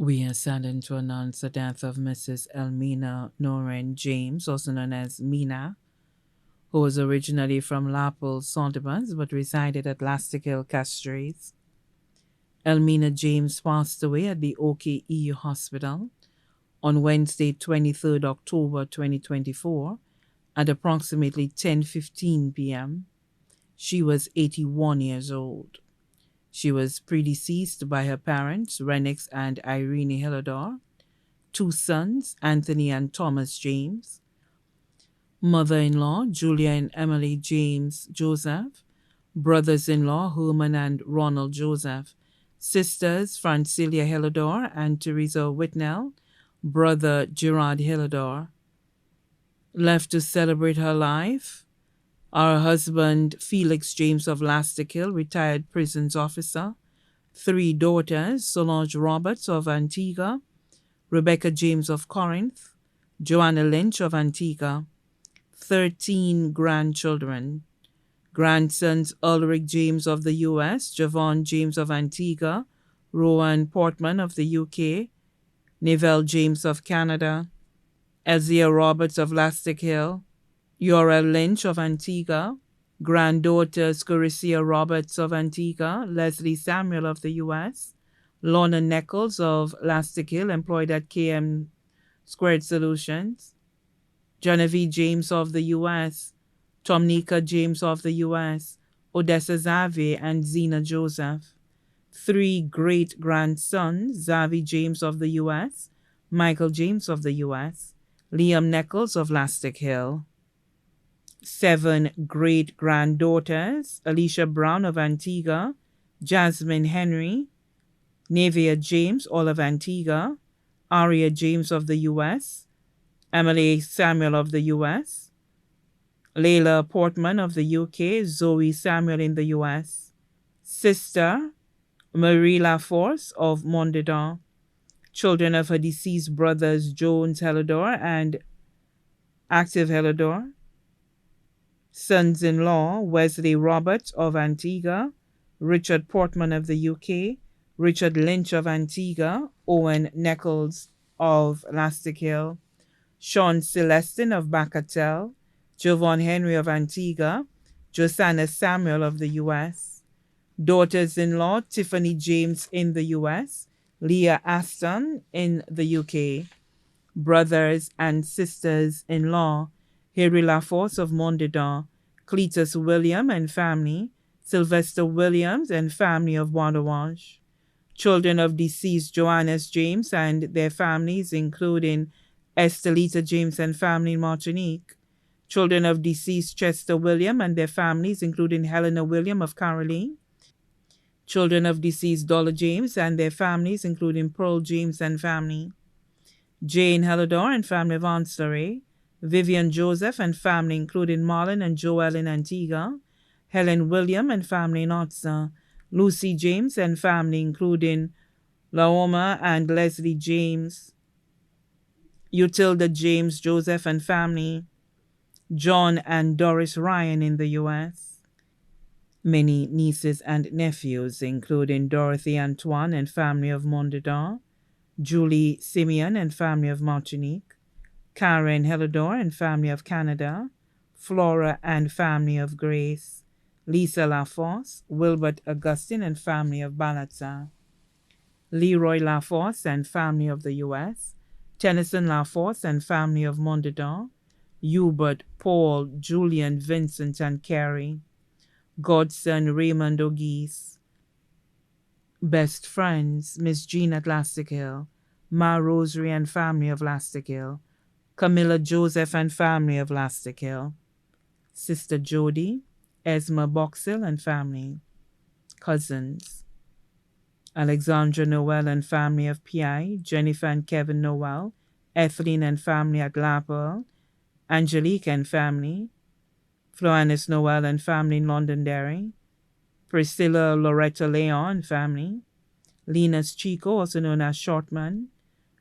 We are saddened to announce the death of Mrs. Elmina Noreen James, also known as Mina, who was originally from Lapel, Sonderbands, but resided at Lastic Hill, Castries. Elmina James passed away at the OKEU Hospital on Wednesday, 23rd October 2024 at approximately 10:15 p.m. She was 81 years old. She was predeceased by her parents, Renix and Irene Hillador, two sons, Anthony and Thomas James, mother-in-law, Julia and Emily James Joseph, brothers-in-law, Herman and Ronald Joseph, sisters, Francilia Hillador and Teresa Whitnell, brother Gerard Hillador. Left to celebrate her life, our husband, Felix James of Lastikill, retired prisons officer, three daughters, Solange Roberts of Antigua, Rebecca James of Corinth, Joanna Lynch of Antigua, 13 grandchildren, grandsons Ulrich James of the U.S., Javon James of Antigua, Rowan Portman of the U.K., Nivelle James of Canada, Ezia Roberts of Lastic Hill, Yorel Lynch of Antigua, granddaughters Caricia Roberts of Antigua, Leslie Samuel of the U.S., Lorna Nichols of Lastic Hill, employed at KM Squared Solutions, Genevieve James of the U.S., Tomnika James of the U.S., Odessa Zavi and Zena Joseph. Three great-grandsons, Zavi James of the U.S., Michael James of the U.S., Liam Nichols of Lastic Hill. Seven great-granddaughters, Alicia Brown of Antigua, Jasmine Henry, Nevia James, all of Antigua, Aria James of the U.S., Emily Samuel of the U.S., Layla Portman of the U.K., Zoe Samuel in the U.S., sister Marie Laforce of Mondedon, children of her deceased brothers Jones Hellador and Active Hellador, sons-in-law Wesley Roberts of Antigua, Richard Portman of the UK, Richard Lynch of Antigua, Owen Nichols of Lastic Hill, Sean Celestin of Bacatel, Jovan Henry of Antigua, Josanna Samuel of the U.S., daughters-in-law Tiffany James in the U.S., Leah Aston in the UK, brothers and sisters-in-law Harry Laforce of Mondedon, Cletus William and family, Sylvester Williams and family of Wandawange, children of deceased Joannes James and their families, including Estelita James and family in Martinique, children of deceased Chester William and their families, including Helena William of Caroline, children of deceased Dollar James and their families, including Pearl James and family, Jane Hellador and family of Anslery, Vivian Joseph and family, including Marlon and Joel in Antigua, Helen William and family in Otsa, Lucy James and family, including Laoma and Leslie James, Utilda James Joseph and family, John and Doris Ryan in the U.S., many nieces and nephews, including Dorothy Antoine and family of Mondedon, Julie Simeon and family of Martinique, Karen Hellador and family of Canada, Flora and family of Grace, Lisa Laforce, Wilbert Augustine and family of Balatza, Leroy Laforce and family of the U.S., Tennyson Laforce and family of Mondedon, Hubert, Paul, Julian, Vincent and Carrie, godson Raymond O'Geese, best friends Miss Jean at Lastic Hill, Ma Rosary and family of Lastic Hill, Camilla Joseph and family of Lastic Hill, Sister Jody, Esma Boxill and family, cousins, Alexandra Noel and family of PI, Jennifer and Kevin Noel, Ethelene and family at Lapel, Angelique and family, Floanis Noel and family in Londonderry, Priscilla Loretta Leon and family, Linus Chico, also known as Shortman,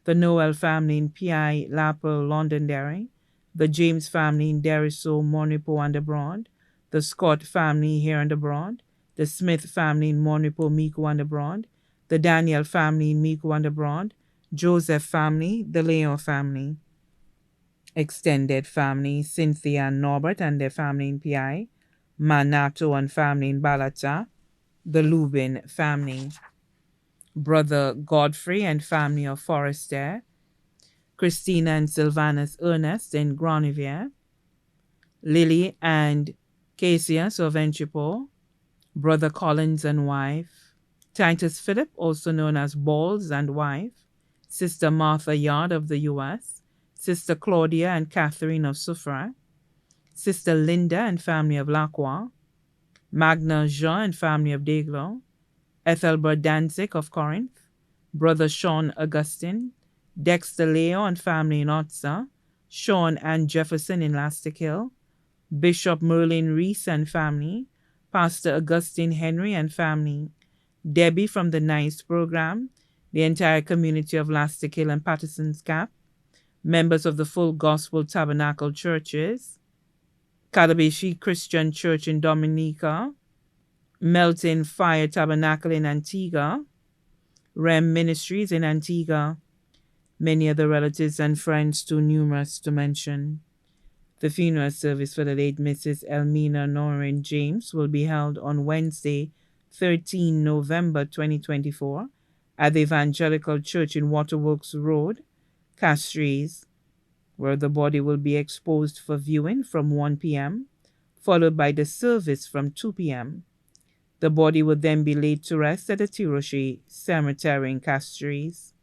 the Noel family in PI, Lapel, Londonderry, the James family in Deriso, Monipo and abroad, the Scott family here and abroad, the Smith family in Monipo, Mico and abroad, the Daniel family in Mico and abroad, Joseph family, the Leo family, extended family, Cynthia and Norbert and their family in PI, Manato and family in Balata, the Lubin family, Brother Godfrey and family of Forrester, Christina and Sylvanus Ernest in Granivier, Lily and Casius of Enchipo, Brother Collins and wife, Titus Philip, also known as Balls and wife, Sister Martha Yard of the U.S., Sister Claudia and Catherine of Suffra, Sister Linda and family of Lacroix, Magna Jean and family of Deglo, Ethelbert Danzig of Corinth, Brother Sean Augustine, Dexter Leo and family in Otsa, Sean and Jefferson in Lastic Hill, Bishop Merlin Reese and family, Pastor Augustine Henry and family, Debbie from the NICE program, the entire community of Lastic Hill and Patterson's Gap, members of the Full Gospel Tabernacle Churches, Kadabishi Christian Church in Dominica, Melton Fire Tabernacle in Antigua, Rem Ministries in Antigua, many other relatives and friends too numerous to mention. The funeral service for the late Mrs. Elmina Noreen James will be held on Wednesday, 13 November 2024 at the Evangelical Church in Waterworks Road, Castries, where the body will be exposed for viewing from 1 p.m., followed by the service from 2 p.m. The body will then be laid to rest at the Tiroshi Cemetery in Castries.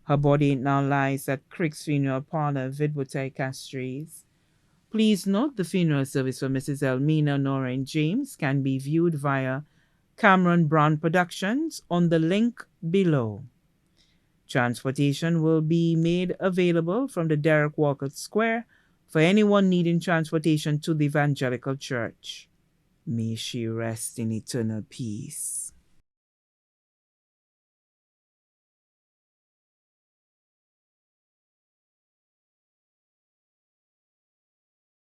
Her body now lies at Crick's Funeral Parlor, Vidwootay, Castries. Please note the funeral service for Mrs. Elmina Noreen James can be viewed via Cameron Brown Productions on the link below. Transportation will be made available from the Derek Walker Square for anyone needing transportation to the Evangelical Church. May she rest in eternal peace.